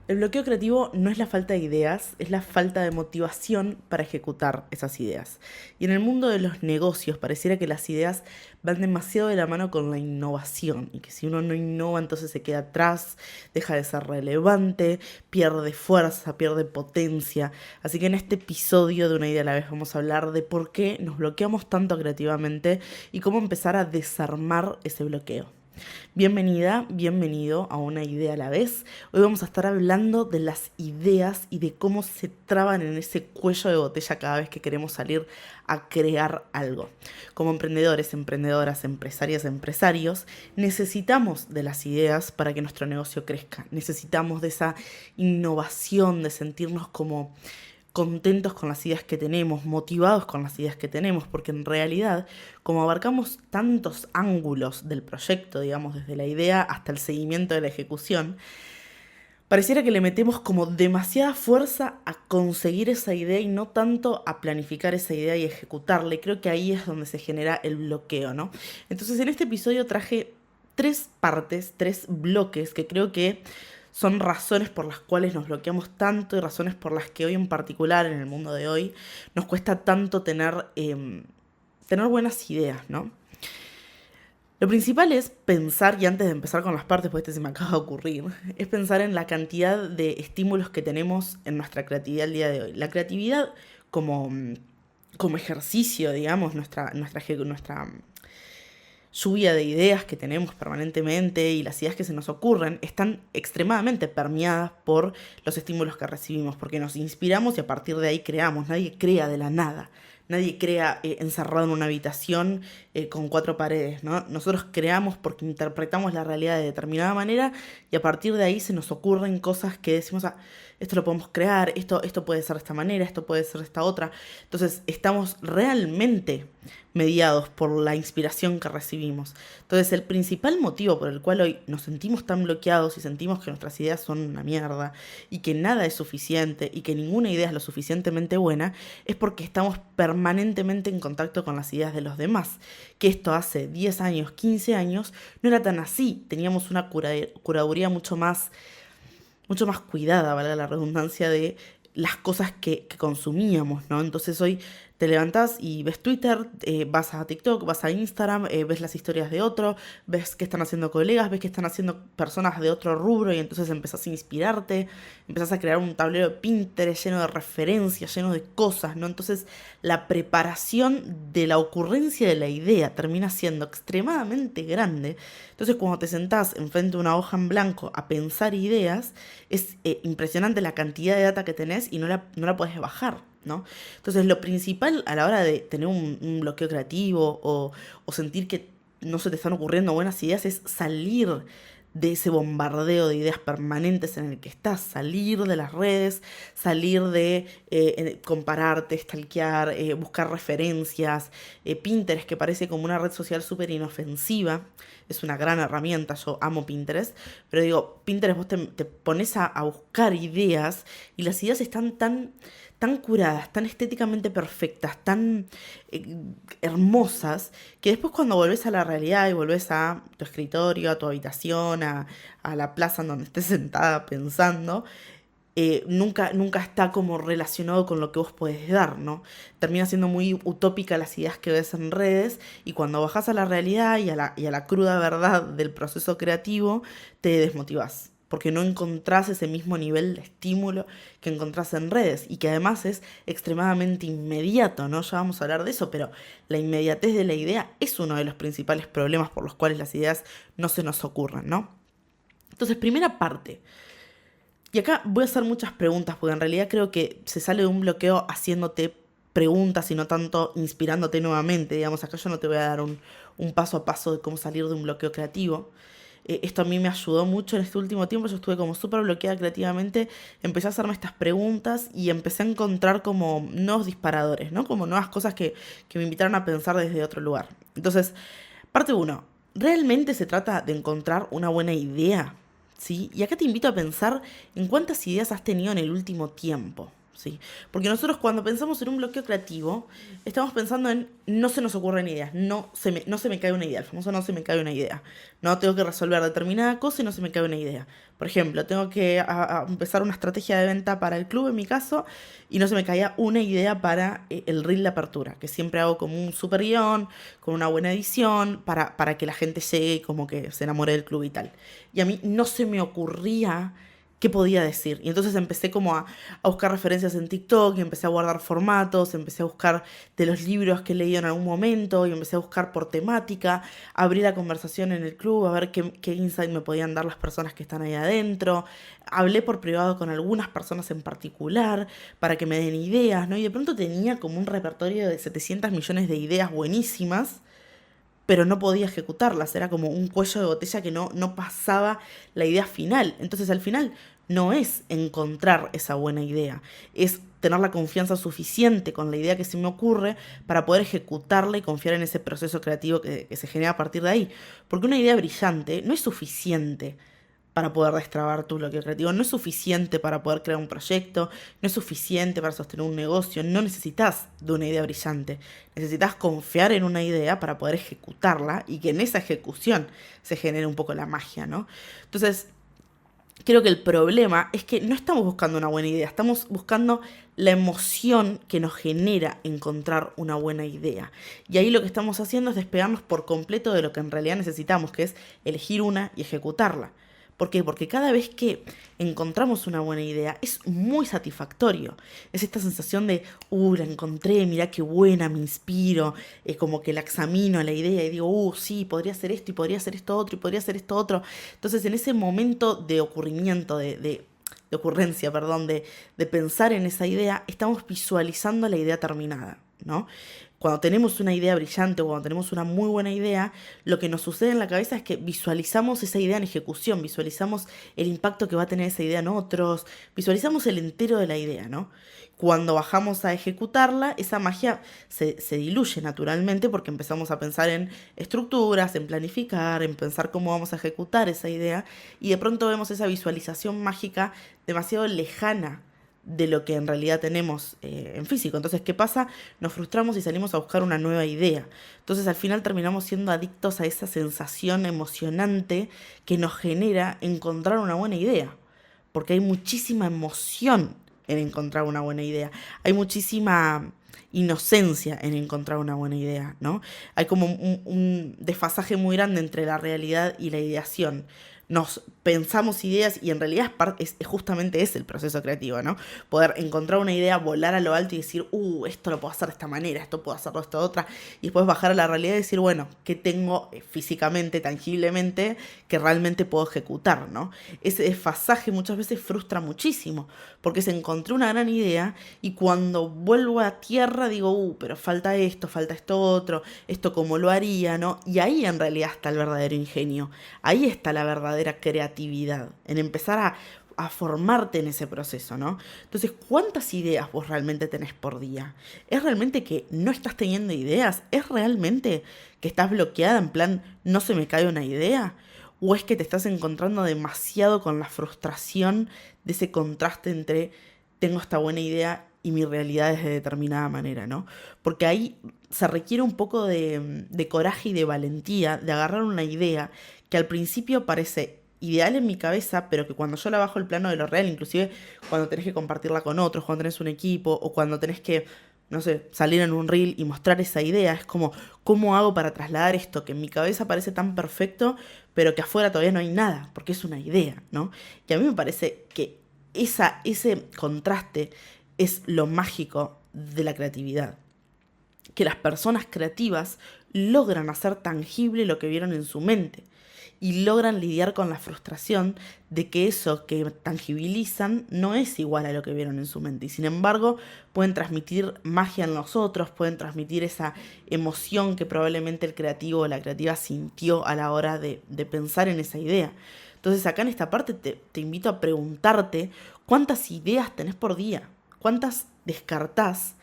El bloqueo creativo no es la falta de ideas, es la falta de motivación para ejecutar esas ideas. Y en el mundo de los negocios pareciera que las ideas van demasiado de la mano con la innovación y que si uno no innova entonces se queda atrás, deja de ser relevante, pierde fuerza, pierde potencia. Así que en este episodio de Una idea a la vez vamos a hablar de por qué nos bloqueamos tanto creativamente y cómo empezar a desarmar ese bloqueo. Bienvenida, bienvenido a Una idea a la vez. Hoy vamos a estar hablando de las ideas y de cómo se traban en ese cuello de botella cada vez que queremos salir a crear algo. Como emprendedores, emprendedoras, empresarias, empresarios, necesitamos de las ideas para que nuestro negocio crezca. Necesitamos de esa innovación, de sentirnos como contentos con las ideas que tenemos, motivados con las ideas que tenemos, porque en realidad, como abarcamos tantos ángulos del proyecto, digamos, desde la idea hasta el seguimiento de la ejecución, pareciera que le metemos como demasiada fuerza a conseguir esa idea y no tanto a planificar esa idea y ejecutarla. Y creo que ahí es donde se genera el bloqueo, ¿no? Entonces, en este episodio traje tres partes, tres bloques que creo que son razones por las cuales nos bloqueamos tanto y razones por las que hoy en particular, en el mundo de hoy, nos cuesta tanto tener buenas ideas, ¿no? Lo principal es pensar, y antes de empezar con las partes, porque este se me acaba de ocurrir, es pensar en la cantidad de estímulos que tenemos en nuestra creatividad el día de hoy. La creatividad como, como ejercicio, digamos, nuestra lluvia de ideas que tenemos permanentemente y las ideas que se nos ocurren están extremadamente permeadas por los estímulos que recibimos, porque nos inspiramos y a partir de ahí creamos. Nadie crea de la nada. Nadie crea encerrado en una habitación con cuatro paredes, ¿no? Nosotros creamos porque interpretamos la realidad de determinada manera y a partir de ahí se nos ocurren cosas que decimos, ah, esto lo podemos crear, esto puede ser de esta manera, esto puede ser de esta otra. Entonces estamos realmente mediados por la inspiración que recibimos. Entonces el principal motivo por el cual hoy nos sentimos tan bloqueados y sentimos que nuestras ideas son una mierda y que nada es suficiente y que ninguna idea es lo suficientemente buena es porque estamos permanentemente en contacto con las ideas de los demás. Que esto hace 10 años, 15 años no era tan así. Teníamos una curaduría mucho más cuidada, ¿vale? La redundancia de las cosas que consumíamos, ¿no? Entonces hoy te levantás y ves Twitter, vas a TikTok, vas a Instagram, ves las historias de otro, ves qué están haciendo colegas, ves qué están haciendo personas de otro rubro y entonces empezás a inspirarte, empezás a crear un tablero de Pinterest lleno de referencias, lleno de cosas, ¿no? Entonces la preparación de la ocurrencia de la idea termina siendo extremadamente grande. Entonces cuando te sentás enfrente de una hoja en blanco a pensar ideas, es impresionante la cantidad de data que tenés y no la podés bajar, ¿no? Entonces lo principal a la hora de tener un bloqueo creativo o sentir que no se te están ocurriendo buenas ideas es salir de ese bombardeo de ideas permanentes en el que estás, salir de las redes, salir de compararte, stalkear, buscar referencias. Pinterest, que parece como una red social súper inofensiva, es una gran herramienta, yo amo Pinterest, pero digo, Pinterest vos te pones a buscar ideas y las ideas están tan curadas, tan estéticamente perfectas, tan eh, hermosas, que después cuando volvés a la realidad y volvés a tu escritorio, a tu habitación, a la plaza en donde estés sentada pensando, nunca está como relacionado con lo que vos podés dar, ¿no? Termina siendo muy utópica las ideas que ves en redes y cuando bajás a la realidad y a la cruda verdad del proceso creativo, te desmotivás. Porque no encontrás ese mismo nivel de estímulo que encontrás en redes y que además es extremadamente inmediato, ¿no? Ya vamos a hablar de eso, pero la inmediatez de la idea es uno de los principales problemas por los cuales las ideas no se nos ocurren, ¿no? Entonces, primera parte. Y acá voy a hacer muchas preguntas, porque en realidad creo que se sale de un bloqueo haciéndote preguntas y no tanto inspirándote nuevamente. Digamos, acá yo no te voy a dar un paso a paso de cómo salir de un bloqueo creativo. Esto a mí me ayudó mucho en este último tiempo, yo estuve como súper bloqueada creativamente, empecé a hacerme estas preguntas y empecé a encontrar como nuevos disparadores, ¿no? Como nuevas cosas que me invitaron a pensar desde otro lugar. Entonces, parte uno, ¿realmente se trata de encontrar una buena idea? ¿Sí? Y acá te invito a pensar en cuántas ideas has tenido en el último tiempo, ¿sí? Porque nosotros cuando pensamos en un bloqueo creativo, estamos pensando en no se nos ocurren ideas, no se me cae una idea, el famoso no se me cae una idea. No tengo que resolver determinada cosa y no se me cae una idea. Por ejemplo, tengo que a empezar una estrategia de venta para el club, en mi caso, y no se me caía una idea para el reel de apertura, que siempre hago como un super guión, con una buena edición, para que la gente llegue y como que se enamore del club y tal. Y a mí no se me ocurría qué podía decir. Y entonces empecé como a buscar referencias en TikTok y empecé a guardar formatos, empecé a buscar de los libros que he leído en algún momento y empecé a buscar por temática, abrí la conversación en el club a ver qué insight me podían dar las personas que están ahí adentro. Hablé por privado con algunas personas en particular para que me den ideas, ¿no? Y de pronto tenía como un repertorio de 700 millones de ideas buenísimas, pero no podía ejecutarlas, era como un cuello de botella que no pasaba la idea final. Entonces al final no es encontrar esa buena idea, es tener la confianza suficiente con la idea que se me ocurre para poder ejecutarla y confiar en ese proceso creativo que se genera a partir de ahí. Porque una idea brillante no es suficiente para poder destrabar tu bloqueo creativo. No es suficiente para poder crear un proyecto, no es suficiente para sostener un negocio, no necesitas de una idea brillante. Necesitas confiar en una idea para poder ejecutarla y que en esa ejecución se genere un poco la magia, ¿no? Entonces, creo que el problema es que no estamos buscando una buena idea, estamos buscando la emoción que nos genera encontrar una buena idea. Y ahí lo que estamos haciendo es despegarnos por completo de lo que en realidad necesitamos, que es elegir una y ejecutarla. ¿Por qué? Porque cada vez que encontramos una buena idea es muy satisfactorio. Es esta sensación de, la encontré, mirá qué buena, me inspiro, como que la examino la idea y digo, sí, podría ser esto y podría ser esto otro y podría ser esto otro. Entonces en ese momento de ocurrimiento, de ocurrencia, perdón, de pensar en esa idea, estamos visualizando la idea terminada, ¿no? Cuando tenemos una idea brillante o cuando tenemos una muy buena idea, lo que nos sucede en la cabeza es que visualizamos esa idea en ejecución, visualizamos el impacto que va a tener esa idea en otros, visualizamos el entero de la idea, ¿no? Cuando bajamos a ejecutarla, esa magia se diluye naturalmente porque empezamos a pensar en estructuras, en planificar, en pensar cómo vamos a ejecutar esa idea y de pronto vemos esa visualización mágica demasiado lejana de lo que en realidad tenemos en físico. Entonces, ¿qué pasa? Nos frustramos y salimos a buscar una nueva idea. Entonces, al final terminamos siendo adictos a esa sensación emocionante que nos genera encontrar una buena idea. Porque hay muchísima emoción en encontrar una buena idea. Hay muchísima inocencia en encontrar una buena idea, ¿no? Hay como un desfasaje muy grande entre la realidad y la ideación. Nos pensamos ideas y en realidad justamente es el proceso creativo, ¿no? Poder encontrar una idea, volar a lo alto y decir, esto lo puedo hacer de esta manera, esto puedo hacerlo de esta otra, y después bajar a la realidad y decir, bueno, ¿qué tengo físicamente, tangiblemente, que realmente puedo ejecutar, ¿no? Ese desfasaje muchas veces frustra muchísimo, porque se encontré una gran idea y cuando vuelvo a tierra digo, pero falta esto otro, esto cómo lo haría, ¿no? Y ahí en realidad está el verdadero ingenio, ahí está la verdadera creatividad, en empezar a formarte en ese proceso, ¿no? Entonces, ¿cuántas ideas vos realmente tenés por día? ¿Es realmente que no estás teniendo ideas? ¿Es realmente que estás bloqueada en plan, no se me cae una idea? ¿O es que te estás encontrando demasiado con la frustración de ese contraste entre tengo esta buena idea y mi realidad es de determinada manera, ¿no? Porque ahí se requiere un poco de coraje y de valentía de agarrar una idea que al principio parece ideal en mi cabeza, pero que cuando yo la bajo al plano de lo real, inclusive cuando tenés que compartirla con otros, cuando tenés un equipo o cuando tenés que, no sé, salir en un reel y mostrar esa idea, es como, ¿cómo hago para trasladar esto que en mi cabeza parece tan perfecto, pero que afuera todavía no hay nada, porque es una idea, ¿no? Y a mí me parece que ese contraste es lo mágico de la creatividad. Que las personas creativas logran hacer tangible lo que vieron en su mente y logran lidiar con la frustración de que eso que tangibilizan no es igual a lo que vieron en su mente y sin embargo pueden transmitir magia en los otros, pueden transmitir esa emoción que probablemente el creativo o la creativa sintió a la hora de pensar en esa idea. Entonces acá en esta parte te invito a preguntarte cuántas ideas tenés por día, cuántas descartás.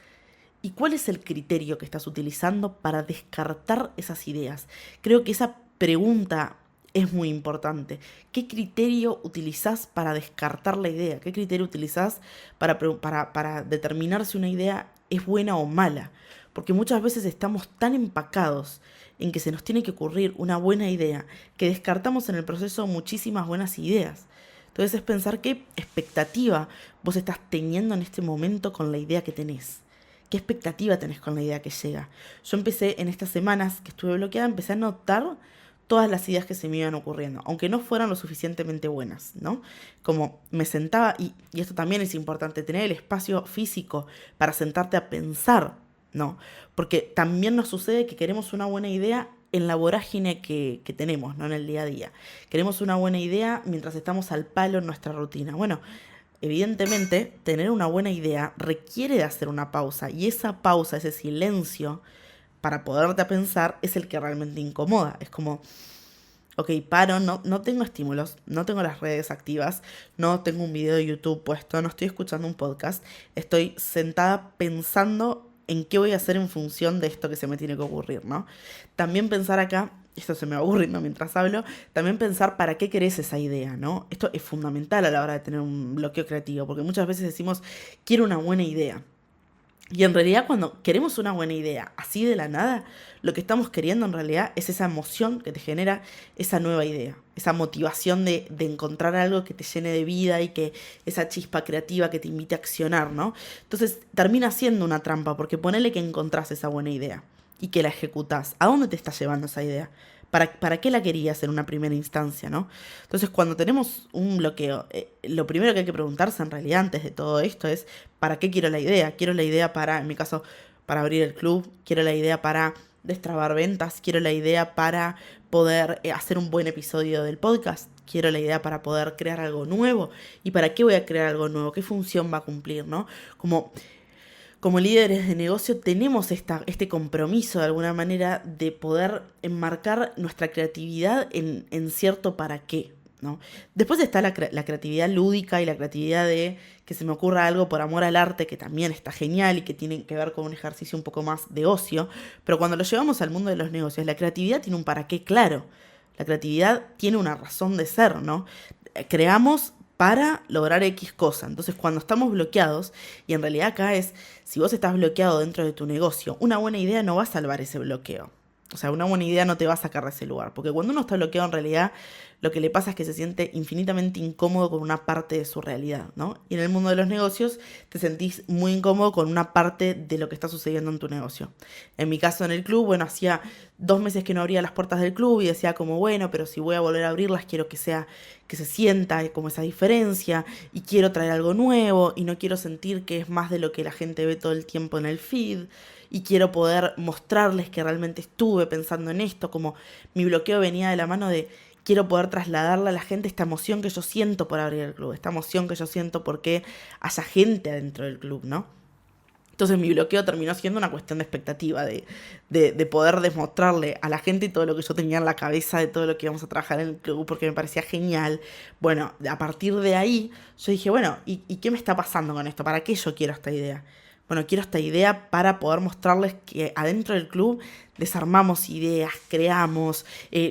¿Y cuál es el criterio que estás utilizando para descartar esas ideas? Creo que esa pregunta es muy importante. ¿Qué criterio utilizás para descartar la idea? ¿Qué criterio utilizás para determinar si una idea es buena o mala? Porque muchas veces estamos tan empacados en que se nos tiene que ocurrir una buena idea que descartamos en el proceso muchísimas buenas ideas. Entonces es pensar qué expectativa vos estás teniendo en este momento con la idea que tenés. ¿Qué expectativa tenés con la idea que llega? Yo empecé en estas semanas que estuve bloqueada, empecé a notar todas las ideas que se me iban ocurriendo, aunque no fueran lo suficientemente buenas, ¿no? Como me sentaba, y esto también es importante, tener el espacio físico para sentarte a pensar, ¿no? Porque también nos sucede que queremos una buena idea en la vorágine que tenemos, ¿no? En el día a día. Queremos una buena idea mientras estamos al palo en nuestra rutina. Bueno, evidentemente, tener una buena idea requiere de hacer una pausa, y esa pausa, ese silencio, para poderte a pensar, es el que realmente incomoda. Es como, ok, paro, no tengo estímulos, no tengo las redes activas, no tengo un video de YouTube puesto, no estoy escuchando un podcast, estoy sentada pensando en qué voy a hacer en función de esto que se me tiene que ocurrir, ¿no? También pensar acá, esto se me va ocurriendo mientras hablo, también pensar para qué querés esa idea, ¿no? Esto es fundamental a la hora de tener un bloqueo creativo, porque muchas veces decimos, quiero una buena idea. Y en realidad cuando queremos una buena idea así de la nada, lo que estamos queriendo en realidad es esa emoción que te genera esa nueva idea, esa motivación de encontrar algo que te llene de vida y que esa chispa creativa que te invite a accionar, ¿no? Entonces termina siendo una trampa porque ponele que encontrás esa buena idea y que la ejecutás. ¿A dónde te está llevando esa idea? ¿Para qué la querías en una primera instancia, no? Entonces, cuando tenemos un bloqueo, lo primero que hay que preguntarse en realidad antes de todo esto es, ¿para qué quiero la idea? Quiero la idea para, en mi caso, para abrir el club, quiero la idea para destrabar ventas, quiero la idea para poder hacer un buen episodio del podcast, quiero la idea para poder crear algo nuevo. ¿Y para qué voy a crear algo nuevo? ¿Qué función va a cumplir, no? Como líderes de negocio tenemos este compromiso de alguna manera de poder enmarcar nuestra creatividad en cierto para qué, ¿no? Después está la creatividad lúdica y la creatividad de que se me ocurra algo por amor al arte, que también está genial y que tiene que ver con un ejercicio un poco más de ocio, pero cuando lo llevamos al mundo de los negocios, la creatividad tiene un para qué claro, la creatividad tiene una razón de ser, ¿no? Creamos para lograr X cosa. Entonces, cuando estamos bloqueados, y en realidad acá es, si vos estás bloqueado dentro de tu negocio, una buena idea no va a salvar ese bloqueo. O sea, una buena idea no te va a sacar de ese lugar. Porque cuando uno está bloqueado, en realidad, lo que le pasa es que se siente infinitamente incómodo con una parte de su realidad, ¿no? Y en el mundo de los negocios, te sentís muy incómodo con una parte de lo que está sucediendo en tu negocio. En mi caso, en el club, bueno, hacía 2 meses que no abría las puertas del club y decía como, bueno, pero si voy a volver a abrirlas, quiero que se sienta como esa diferencia y quiero traer algo nuevo y no quiero sentir que es más de lo que la gente ve todo el tiempo en el feed y quiero poder mostrarles que realmente estuve pensando en esto, como mi bloqueo venía de la mano de quiero poder trasladarle a la gente esta emoción que yo siento por abrir el club, esta emoción que yo siento porque haya gente adentro del club, ¿no? Entonces mi bloqueo terminó siendo una cuestión de expectativa, de poder demostrarle a la gente todo lo que yo tenía en la cabeza de todo lo que íbamos a trabajar en el club, porque me parecía genial. Bueno, a partir de ahí yo dije, bueno, ¿y qué me está pasando con esto? ¿Para qué yo quiero esta idea? Bueno, quiero esta idea para poder mostrarles que adentro del club desarmamos ideas, creamos,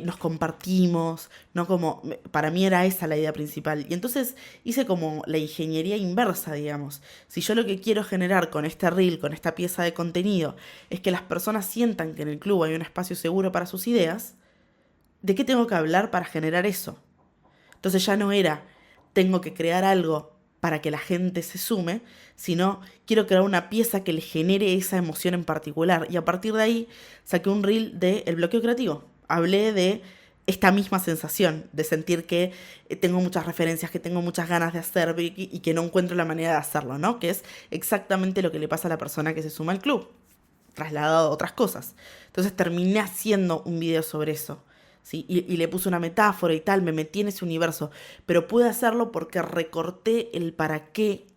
nos compartimos, ¿no? Como, para mí era esa la idea principal. Y entonces hice como la ingeniería inversa, digamos. Si yo lo que quiero generar con este reel, con esta pieza de contenido, es que las personas sientan que en el club hay un espacio seguro para sus ideas, ¿de qué tengo que hablar para generar eso? Entonces ya no era, tengo que crear algo para que la gente se sume, sino quiero crear una pieza que le genere esa emoción en particular. Y a partir de ahí saqué un reel de el bloqueo creativo. Hablé de esta misma sensación, de sentir que tengo muchas referencias, que tengo muchas ganas de hacer y que no encuentro la manera de hacerlo, ¿no? Que es exactamente lo que le pasa a la persona que se suma al club, trasladado a otras cosas. Entonces terminé haciendo un video sobre eso. ¿Sí? Y le puse una metáfora y tal, me metí en ese universo, pero pude hacerlo porque recorté el para qué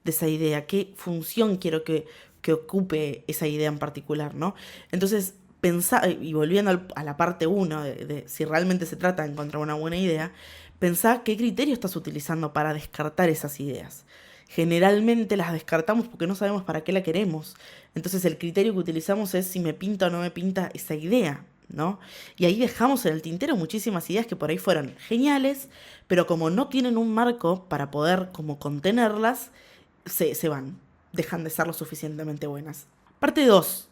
de esa idea, qué función quiero que ocupe esa idea en particular, ¿no? Entonces, pensá, y volviendo a la parte uno de si realmente se trata de encontrar una buena idea, pensá qué criterio estás utilizando para descartar esas ideas. Generalmente las descartamos porque no sabemos para qué la queremos. Entonces el criterio que utilizamos es si me pinta o no me pinta esa idea, ¿no? Y ahí dejamos en el tintero muchísimas ideas que por ahí fueron geniales, pero como no tienen un marco para poder como contenerlas, se van, dejan de ser lo suficientemente buenas. Parte 2.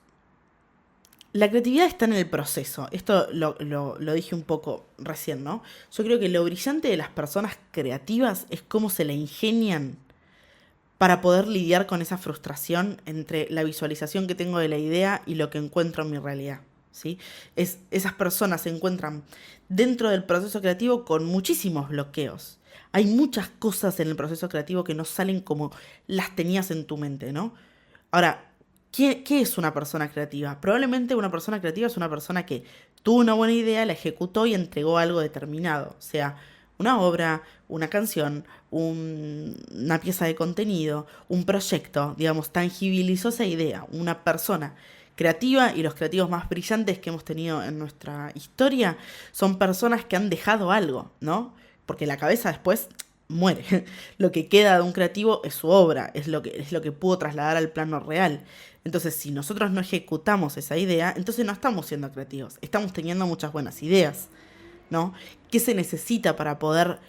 La creatividad está en el proceso. Esto lo dije un poco recién, ¿no? Yo creo que lo brillante de las personas creativas es cómo se la ingenian para poder lidiar con esa frustración entre la visualización que tengo de la idea y lo que encuentro en mi realidad, ¿sí? Esas personas se encuentran dentro del proceso creativo con muchísimos bloqueos. Hay muchas cosas en el proceso creativo que no salen como las tenías en tu mente, ¿no? Ahora, ¿qué es una persona creativa? Probablemente una persona creativa es una persona que tuvo una buena idea, la ejecutó y entregó algo determinado. O sea, una obra, una canción, una pieza de contenido, un proyecto, digamos, tangibilizó esa idea. Una persona creativa, y los creativos más brillantes que hemos tenido en nuestra historia son personas que han dejado algo, ¿no? Porque la cabeza después muere. Lo que queda de un creativo es su obra, es lo que pudo trasladar al plano real. Entonces, si nosotros no ejecutamos esa idea, entonces no estamos siendo creativos, estamos teniendo muchas buenas ideas, ¿no? ¿Qué se necesita para poder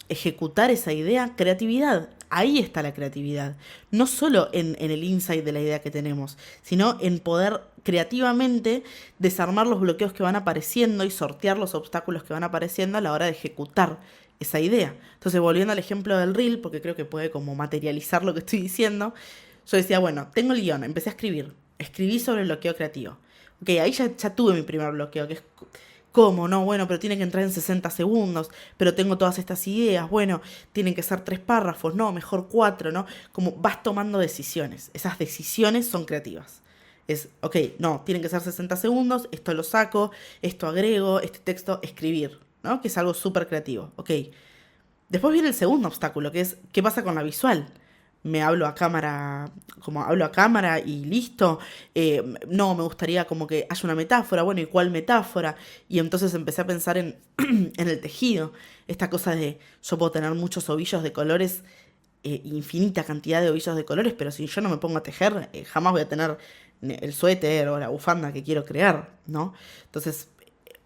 ejecutar esa idea? Creatividad. Ahí está la creatividad. No solo en el insight de la idea que tenemos, sino en poder creativamente desarmar los bloqueos que van apareciendo y sortear los obstáculos que van apareciendo a la hora de ejecutar esa idea. Entonces, volviendo al ejemplo del reel, porque creo que puede como materializar lo que estoy diciendo, yo decía, bueno, tengo el guión, empecé a escribir. Escribí sobre el bloqueo creativo. Ok, ahí ya tuve mi primer bloqueo, que es ¿cómo? No, bueno, pero tiene que entrar en 60 segundos, pero tengo todas estas ideas, bueno, tienen que ser 3 párrafos, no, mejor 4, ¿no? Como vas tomando decisiones, esas decisiones son creativas. Es, ok, no, tienen que ser 60 segundos, esto lo saco, esto agrego, este texto, escribir, ¿no? Que es algo súper creativo, ok. Después viene el segundo obstáculo, que es, ¿qué pasa con la visual? Me hablo a cámara, como hablo a cámara y listo. No, me gustaría como que haya una metáfora, bueno, ¿y cuál metáfora? Y entonces empecé a pensar en el tejido, esta cosa de yo puedo tener muchos ovillos de colores, infinita cantidad de ovillos de colores, pero si yo no me pongo a tejer, jamás voy a tener el suéter o la bufanda que quiero crear, ¿no? Entonces,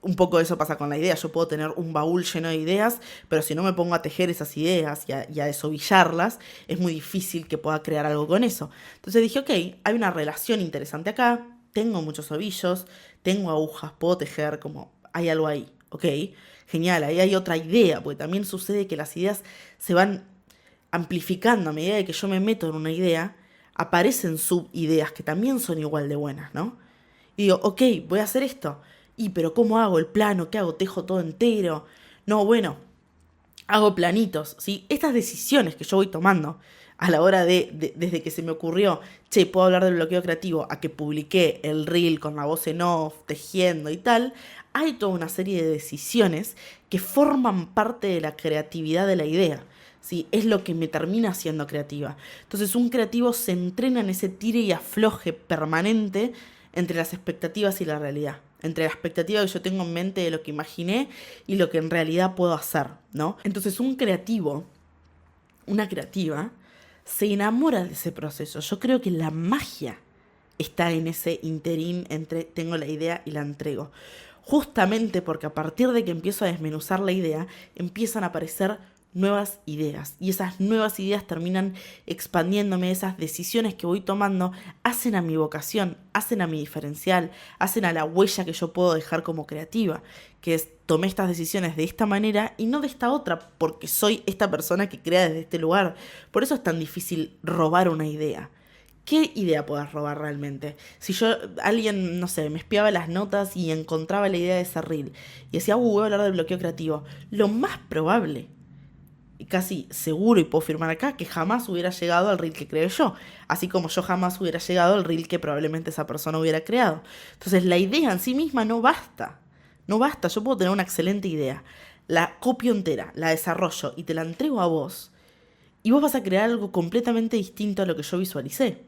un poco eso pasa con la idea. Yo puedo tener un baúl lleno de ideas, pero si no me pongo a tejer esas ideas y a desovillarlas, es muy difícil que pueda crear algo con eso. Entonces dije, ok, hay una relación interesante acá, tengo muchos ovillos, tengo agujas, puedo tejer, como hay algo ahí, ok, genial, ahí hay otra idea, porque también sucede que las ideas se van amplificando a medida de que yo me meto en una idea, aparecen subideas que también son igual de buenas, ¿no? Y digo, ok, voy a hacer esto. Y pero ¿cómo hago el plano? ¿Qué hago? ¿Tejo todo entero? No, bueno, hago planitos, ¿sí? Estas decisiones que yo voy tomando a la hora desde que se me ocurrió, che, puedo hablar del bloqueo creativo, a que publiqué el reel con la voz en off, tejiendo y tal, hay toda una serie de decisiones que forman parte de la creatividad de la idea. ¿Sí? Es lo que me termina siendo creativa. Entonces un creativo se entrena en ese tire y afloje permanente entre las expectativas y la realidad. Entre la expectativa que yo tengo en mente de lo que imaginé y lo que en realidad puedo hacer, ¿no? Entonces un creativo, una creativa, se enamora de ese proceso. Yo creo que la magia está en ese interín entre tengo la idea y la entrego. Justamente porque a partir de que empiezo a desmenuzar la idea, empiezan a aparecer nuevas ideas. Y esas nuevas ideas terminan expandiéndome, esas decisiones que voy tomando hacen a mi vocación, hacen a mi diferencial, hacen a la huella que yo puedo dejar como creativa, que es tomé estas decisiones de esta manera y no de esta otra, porque soy esta persona que crea desde este lugar. Por eso es tan difícil robar una idea. ¿Qué idea puedas robar realmente? Si yo, alguien, no sé, me espiaba las notas y encontraba la idea de ese reel y decía, voy a hablar del bloqueo creativo, lo más probable, y casi seguro, y puedo firmar acá, que jamás hubiera llegado al reel que creé yo, así como yo jamás hubiera llegado al reel que probablemente esa persona hubiera creado. Entonces la idea en sí misma no basta, no basta. Yo puedo tener una excelente idea, la copio entera, la desarrollo y te la entrego a vos, y vos vas a crear algo completamente distinto a lo que yo visualicé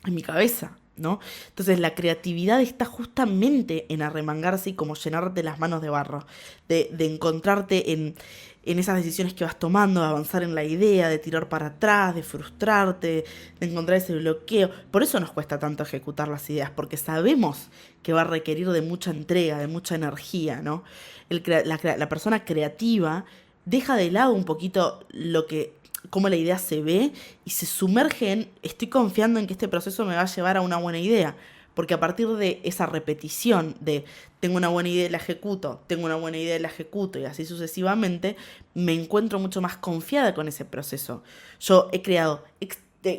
en mi cabeza, ¿no? Entonces la creatividad está justamente en arremangarse y como llenarte las manos de barro, de encontrarte en esas decisiones que vas tomando, de avanzar en la idea, de tirar para atrás, de frustrarte, de encontrar ese bloqueo. Por eso nos cuesta tanto ejecutar las ideas, porque sabemos que va a requerir de mucha entrega, de mucha energía, ¿no? La persona creativa deja de lado un poquito cómo la idea se ve y se sumerge en estoy confiando en que este proceso me va a llevar a una buena idea. Porque a partir de esa repetición de tengo una buena idea y la ejecuto, tengo una buena idea y la ejecuto y así sucesivamente, me encuentro mucho más confiada con ese proceso. Yo he creado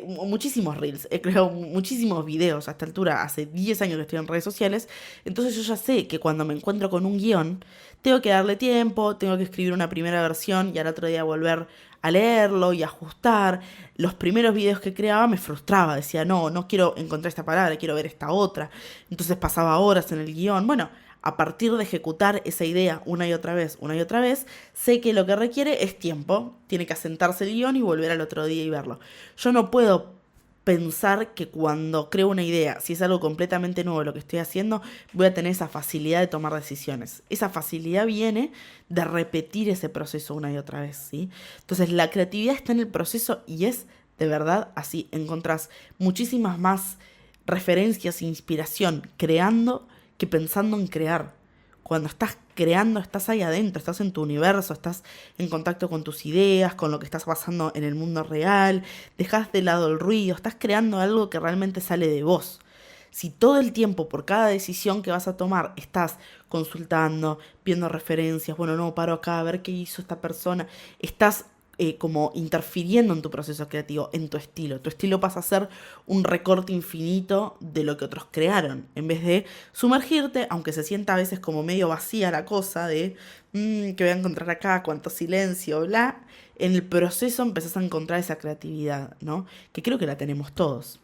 muchísimos reels, he creado muchísimos videos a esta altura, hace 10 años que estoy en redes sociales, entonces yo ya sé que cuando me encuentro con un guión, tengo que darle tiempo, tengo que escribir una primera versión y al otro día volver a leerlo y ajustar. Los primeros videos que creaba me frustraba, decía, no quiero encontrar esta palabra, quiero ver esta otra. Entonces pasaba horas en el guión. Bueno, a partir de ejecutar esa idea una y otra vez, sé que lo que requiere es tiempo. Tiene que asentarse el guión y volver al otro día y verlo. Yo no puedo pensar que cuando creo una idea, si es algo completamente nuevo lo que estoy haciendo, voy a tener esa facilidad de tomar decisiones. Esa facilidad viene de repetir ese proceso una y otra vez, ¿sí? Entonces la creatividad está en el proceso y es de verdad así. Encontrás muchísimas más referencias e inspiración creando que pensando en crear. Cuando estás creando, estás ahí adentro, estás en tu universo, estás en contacto con tus ideas, con lo que estás pasando en el mundo real, dejas de lado el ruido, estás creando algo que realmente sale de vos. Si todo el tiempo, por cada decisión que vas a tomar, estás consultando, viendo referencias, bueno, no, paro acá a ver qué hizo esta persona, estás como interfiriendo en tu proceso creativo, en tu estilo. Tu estilo pasa a ser un recorte infinito de lo que otros crearon, en vez de sumergirte, aunque se sienta a veces como medio vacía la cosa de que voy a encontrar acá, cuánto silencio, bla. En el proceso empezás a encontrar esa creatividad, ¿no? Que creo que la tenemos todos.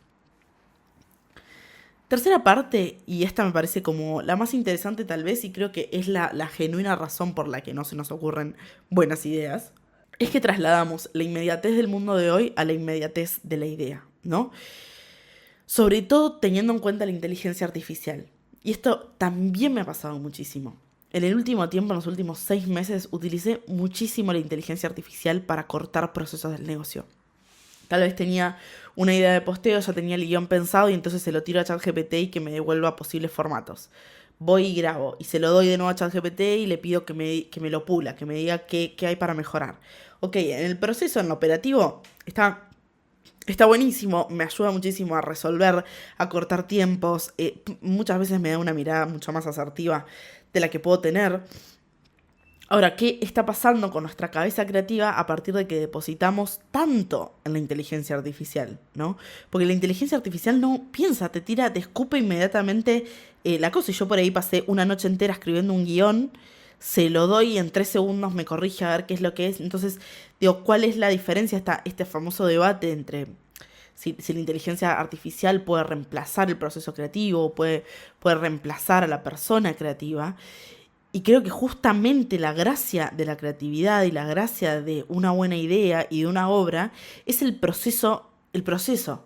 Tercera parte, y esta me parece como la más interesante tal vez, y creo que es la genuina razón por la que no se nos ocurren buenas ideas, es que trasladamos la inmediatez del mundo de hoy a la inmediatez de la idea, ¿no? Sobre todo teniendo en cuenta la inteligencia artificial. Y esto también me ha pasado muchísimo. En el último tiempo, en los últimos 6 meses, utilicé muchísimo la inteligencia artificial para cortar procesos del negocio. Tal vez tenía una idea de posteo, ya tenía el guión pensado y entonces se lo tiro a ChatGPT y que me devuelva posibles formatos. Voy y grabo y se lo doy de nuevo a ChatGPT y le pido que me lo pula, que me diga qué hay para mejorar. Ok, en el proceso, en lo operativo, está buenísimo, me ayuda muchísimo a resolver, a cortar tiempos. Muchas veces me da una mirada mucho más asertiva de la que puedo tener. Ahora, ¿qué está pasando con nuestra cabeza creativa a partir de que depositamos tanto en la inteligencia artificial, ¿no? Porque la inteligencia artificial no piensa, te escupe inmediatamente la cosa. Y yo por ahí pasé una noche entera escribiendo un guión, se lo doy y en 3 segundos me corrige a ver qué es lo que es. Entonces, digo, ¿cuál es la diferencia? Está este famoso debate entre si la inteligencia artificial puede reemplazar el proceso creativo, puede reemplazar a la persona creativa. Y creo que justamente la gracia de la creatividad y la gracia de una buena idea y de una obra es el proceso,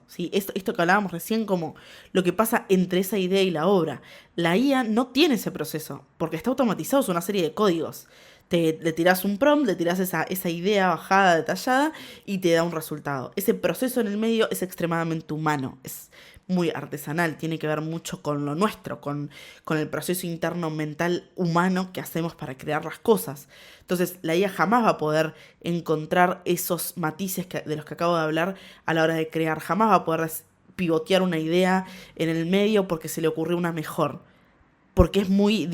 ¿sí? Esto que hablábamos recién como lo que pasa entre esa idea y la obra. La IA no tiene ese proceso, porque está automatizado, es una serie de códigos. Le tirás un prompt, le tirás esa idea bajada, detallada, y te da un resultado. Ese proceso en el medio es extremadamente humano, es muy artesanal, tiene que ver mucho con lo nuestro, con el proceso interno mental humano que hacemos para crear las cosas. Entonces, la IA jamás va a poder encontrar esos matices de los que acabo de hablar a la hora de crear, jamás va a poder pivotear una idea en el medio porque se le ocurrió una mejor. Porque es muy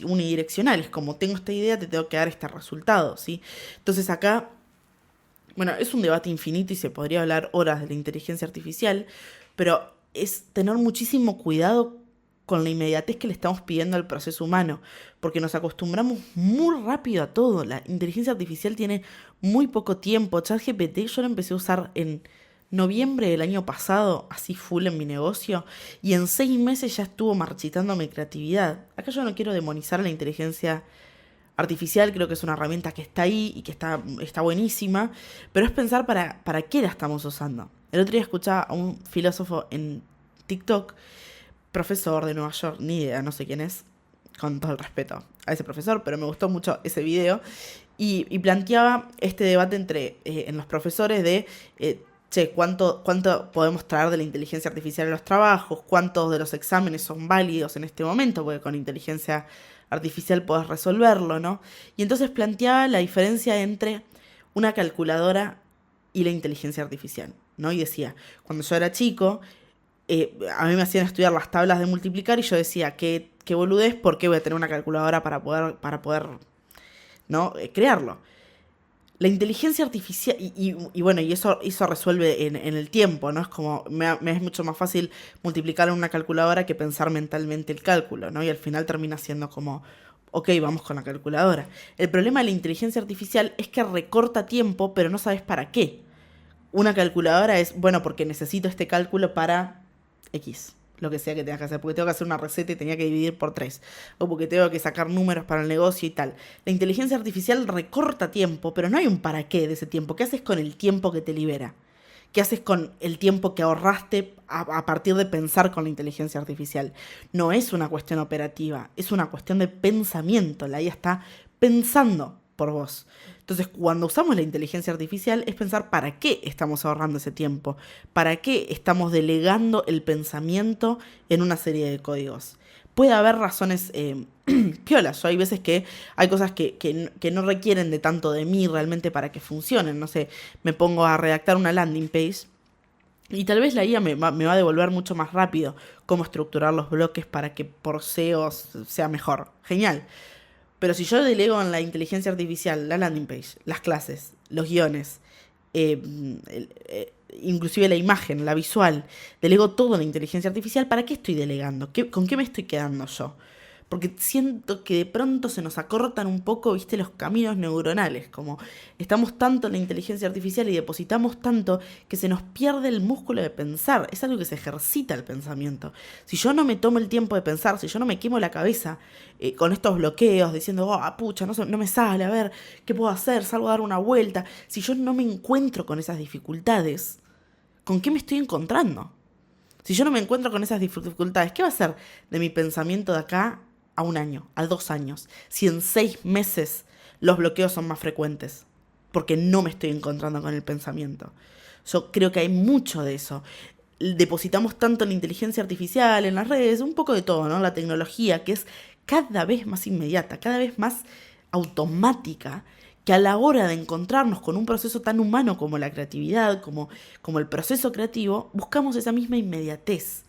unidireccional, es como tengo esta idea, te tengo que dar este resultado, ¿sí? Entonces acá, bueno, es un debate infinito y se podría hablar horas de la inteligencia artificial, pero es tener muchísimo cuidado con la inmediatez que le estamos pidiendo al proceso humano, porque nos acostumbramos muy rápido a todo. La inteligencia artificial tiene muy poco tiempo. ChatGPT yo lo empecé a usar en noviembre del año pasado, así full en mi negocio, y en 6 meses ya estuvo marchitando mi creatividad. Acá yo no quiero demonizar a la inteligencia artificial, creo que es una herramienta que está ahí y que está buenísima, pero es pensar para qué la estamos usando. El otro día escuchaba a un filósofo en TikTok, profesor de Nueva York, ni idea, no sé quién es, con todo el respeto a ese profesor, pero me gustó mucho ese video, Y planteaba este debate en los profesores de, ¿cuánto podemos traer de la inteligencia artificial en los trabajos? ¿Cuántos de los exámenes son válidos en este momento? Porque con inteligencia artificial podés resolverlo, ¿no? Y entonces planteaba la diferencia entre una calculadora y la inteligencia artificial, ¿no? Y decía, cuando yo era chico, a mí me hacían estudiar las tablas de multiplicar y yo decía, qué boludez, ¿por qué voy a tener una calculadora para poder ¿no? Crearlo? La inteligencia artificial, y bueno, y eso resuelve en el tiempo, ¿no? Es como, me es mucho más fácil multiplicar en una calculadora que pensar mentalmente el cálculo, ¿no? Y al final termina siendo como, ok, vamos con la calculadora. El problema de la inteligencia artificial es que recorta tiempo, pero no sabes para qué. Una calculadora es, bueno, porque necesito este cálculo para X, lo que sea que tengas que hacer, porque tengo que hacer una receta y tenía que dividir por 3, o porque tengo que sacar números para el negocio y tal. La inteligencia artificial recorta tiempo, pero no hay un para qué de ese tiempo. ¿Qué haces con el tiempo que te libera? ¿Qué haces con el tiempo que ahorraste a partir de pensar con la inteligencia artificial? No es una cuestión operativa, es una cuestión de pensamiento. La IA está pensando por vos. Entonces, cuando usamos la inteligencia artificial es pensar para qué estamos ahorrando ese tiempo, para qué estamos delegando el pensamiento en una serie de códigos. Puede haber razones piolas. Yo hay veces que hay cosas que no requieren de tanto de mí realmente para que funcionen. No sé, me pongo a redactar una landing page y tal vez la IA me va a devolver mucho más rápido cómo estructurar los bloques para que por SEO sea mejor. Genial. Pero si yo delego en la inteligencia artificial la landing page, las clases, los guiones, eh, inclusive la imagen, la visual, delego todo en la inteligencia artificial, ¿para qué estoy delegando? ¿Con qué me estoy quedando yo? Porque siento que de pronto se nos acortan un poco, viste, los caminos neuronales, como estamos tanto en la inteligencia artificial y depositamos tanto que se nos pierde el músculo de pensar. Es algo que se ejercita el pensamiento. Si yo no me tomo el tiempo de pensar, si yo no me quemo la cabeza con estos bloqueos, diciendo, pucha, no me sale, a ver, ¿qué puedo hacer? Salgo a dar una vuelta. Si yo no me encuentro con esas dificultades, ¿con qué me estoy encontrando? Si yo no me encuentro con esas dificultades, ¿qué va a ser de mi pensamiento de acá a un año, a 2 años? Si en 6 meses los bloqueos son más frecuentes, porque no me estoy encontrando con el pensamiento. Yo creo que hay mucho de eso. Depositamos tanto en la inteligencia artificial, en las redes, un poco de todo, ¿no? La tecnología, que es cada vez más inmediata, cada vez más automática, que a la hora de encontrarnos con un proceso tan humano como la creatividad, como el proceso creativo, buscamos esa misma inmediatez.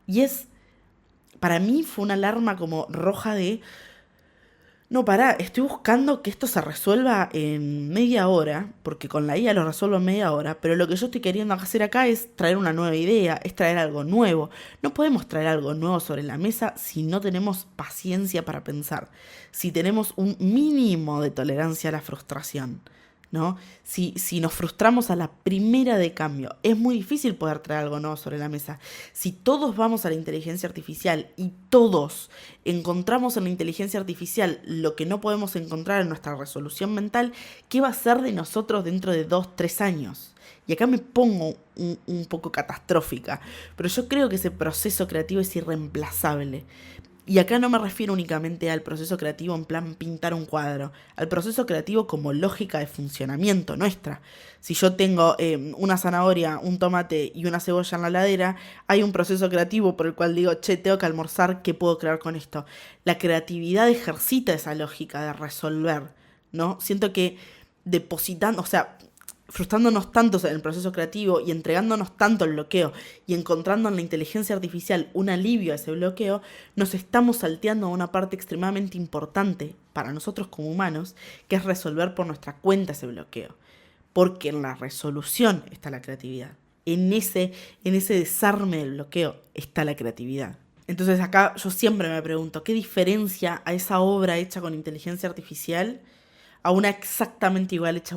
Y para mí fue una alarma como roja de, no, pará, estoy buscando que esto se resuelva en media hora, porque con la IA lo resuelvo en media hora, pero lo que yo estoy queriendo hacer acá es traer una nueva idea, es traer algo nuevo. No podemos traer algo nuevo sobre la mesa si no tenemos paciencia para pensar, si tenemos un mínimo de tolerancia a la frustración, ¿no? Si nos frustramos a la primera de cambio, es muy difícil poder traer algo nuevo sobre la mesa. Si todos vamos a la inteligencia artificial y todos encontramos en la inteligencia artificial lo que no podemos encontrar en nuestra resolución mental, ¿qué va a ser de nosotros dentro de 2, 3 años? Y acá me pongo un poco catastrófica, pero yo creo que ese proceso creativo es irreemplazable. Y acá no me refiero únicamente al proceso creativo en plan pintar un cuadro, al proceso creativo como lógica de funcionamiento nuestra. Si yo tengo una zanahoria, un tomate y una cebolla en la heladera, hay un proceso creativo por el cual digo, che, tengo que almorzar, ¿qué puedo crear con esto? La creatividad ejercita esa lógica de resolver, ¿no? Siento que depositando, o sea, frustrándonos tanto en el proceso creativo y entregándonos tanto el bloqueo y encontrando en la inteligencia artificial un alivio a ese bloqueo, nos estamos salteando a una parte extremadamente importante para nosotros como humanos, que es resolver por nuestra cuenta ese bloqueo. Porque en la resolución está la creatividad. En ese desarme del bloqueo está la creatividad. Entonces acá yo siempre me pregunto, ¿qué diferencia a esa obra hecha con inteligencia artificial a una exactamente igual hecha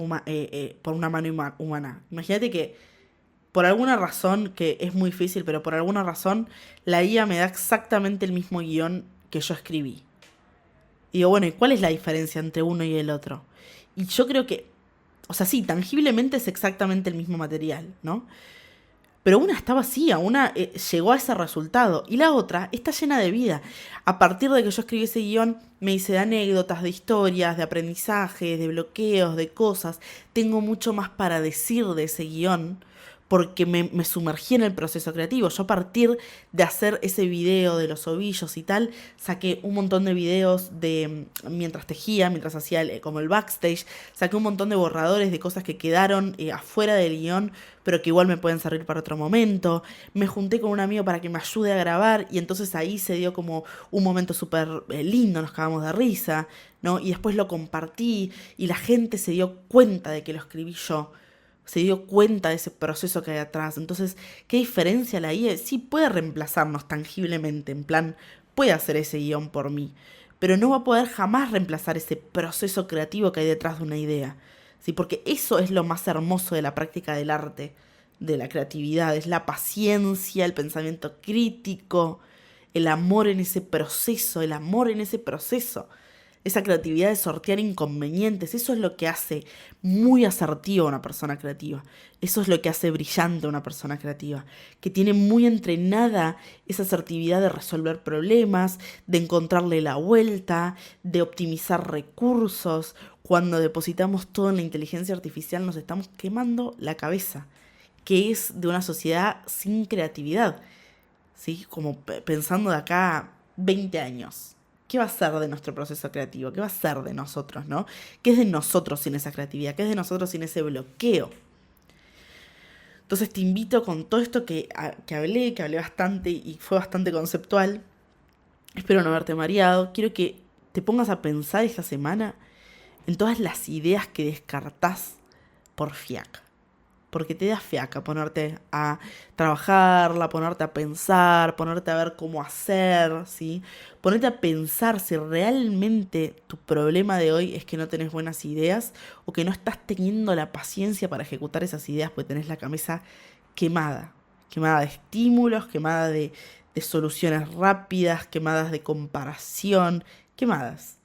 por una mano humana? Imagínate que por alguna razón, que es muy difícil, pero por alguna razón la IA me da exactamente el mismo guión que yo escribí. Y digo, bueno, ¿y cuál es la diferencia entre uno y el otro? Y yo creo que, o sea, sí, tangiblemente es exactamente el mismo material, ¿no? pero una está vacía, una llegó a ese resultado y la otra está llena de vida. A partir de que yo escribí ese guión, me hice de anécdotas, de historias, de aprendizajes, de bloqueos, de cosas. Tengo mucho más para decir de ese guión porque me sumergí en el proceso creativo. Yo a partir de hacer ese video de los ovillos y tal, saqué un montón de videos de mientras tejía, mientras hacía como el backstage, saqué un montón de borradores de cosas que quedaron afuera del guión, pero que igual me pueden servir para otro momento. Me junté con un amigo para que me ayude a grabar y entonces ahí se dio como un momento súper lindo, nos cagamos de risa, ¿no? Y después lo compartí y la gente se dio cuenta de que lo escribí yo, se dio cuenta de ese proceso que hay atrás. Entonces, ¿qué diferencia la IA? Sí puede reemplazarnos tangiblemente, en plan, puede hacer ese guión por mí, pero no va a poder jamás reemplazar ese proceso creativo que hay detrás de una idea. ¿Sí? Porque eso es lo más hermoso de la práctica del arte, de la creatividad, es la paciencia, el pensamiento crítico, el amor en ese proceso, el amor en ese proceso. Esa creatividad de sortear inconvenientes, eso es lo que hace muy asertiva a una persona creativa. Eso es lo que hace brillante a una persona creativa, que tiene muy entrenada esa asertividad de resolver problemas, de encontrarle la vuelta, de optimizar recursos. Cuando depositamos todo en la inteligencia artificial nos estamos quemando la cabeza, que es de una sociedad sin creatividad, ¿sí? Como pensando de acá a 20 años. ¿Qué va a ser de nuestro proceso creativo? ¿Qué va a ser de nosotros, no? ¿Qué es de nosotros sin esa creatividad? ¿Qué es de nosotros sin ese bloqueo? Entonces te invito con todo esto que hablé bastante y fue bastante conceptual. Espero no haberte mareado. Quiero que te pongas a pensar esta semana en todas las ideas que descartás por fiaca. Porque te da fiaca ponerte a trabajarla, ponerte a pensar, ponerte a ver cómo hacer, ¿sí? Ponerte a pensar si realmente tu problema de hoy es que no tenés buenas ideas o que no estás teniendo la paciencia para ejecutar esas ideas porque tenés la cabeza quemada. Quemada de estímulos, quemada de soluciones rápidas, quemadas de comparación, quemadas.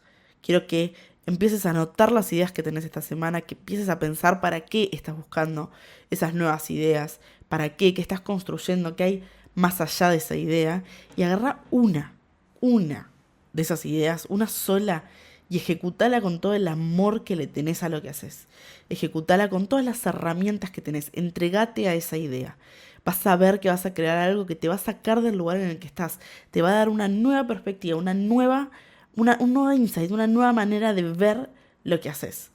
Quiero que empieces a anotar las ideas que tenés esta semana, que empieces a pensar para qué estás buscando esas nuevas ideas, para qué estás construyendo, qué hay más allá de esa idea, y agarra una de esas ideas, una sola, y ejecutala con todo el amor que le tenés a lo que haces. Ejecutala con todas las herramientas que tenés, entregate a esa idea. Vas a ver que vas a crear algo que te va a sacar del lugar en el que estás, te va a dar una nueva perspectiva, un nuevo insight, una nueva manera de ver lo que haces.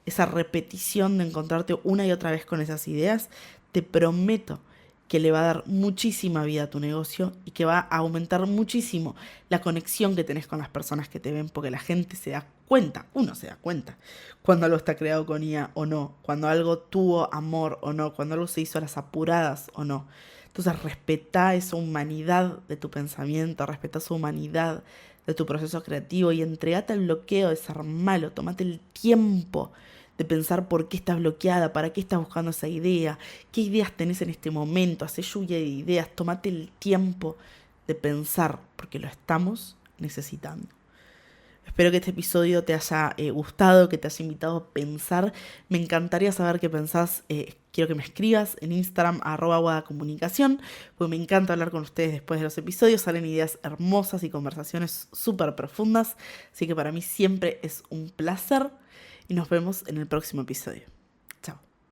Esa repetición de encontrarte una y otra vez con esas ideas, te prometo que le va a dar muchísima vida a tu negocio y que va a aumentar muchísimo la conexión que tenés con las personas que te ven, porque la gente se da cuenta, uno se da cuenta, cuando algo está creado con IA o no, cuando algo tuvo amor o no, cuando algo se hizo a las apuradas o no. Entonces respetá esa humanidad de tu pensamiento, respetá esa humanidad de tu proceso creativo y entregate al bloqueo, desarmalo, tomate el tiempo de pensar por qué estás bloqueada, para qué estás buscando esa idea, qué ideas tenés en este momento, hacé lluvia de ideas, tomate el tiempo de pensar, porque lo estamos necesitando. Espero que este episodio te haya gustado, que te haya invitado a pensar. Me encantaría saber qué pensás. Quiero que me escribas en Instagram @guadacomunicación, porque me encanta hablar con ustedes después de los episodios. Salen ideas hermosas y conversaciones súper profundas. Así que para mí siempre es un placer y nos vemos en el próximo episodio.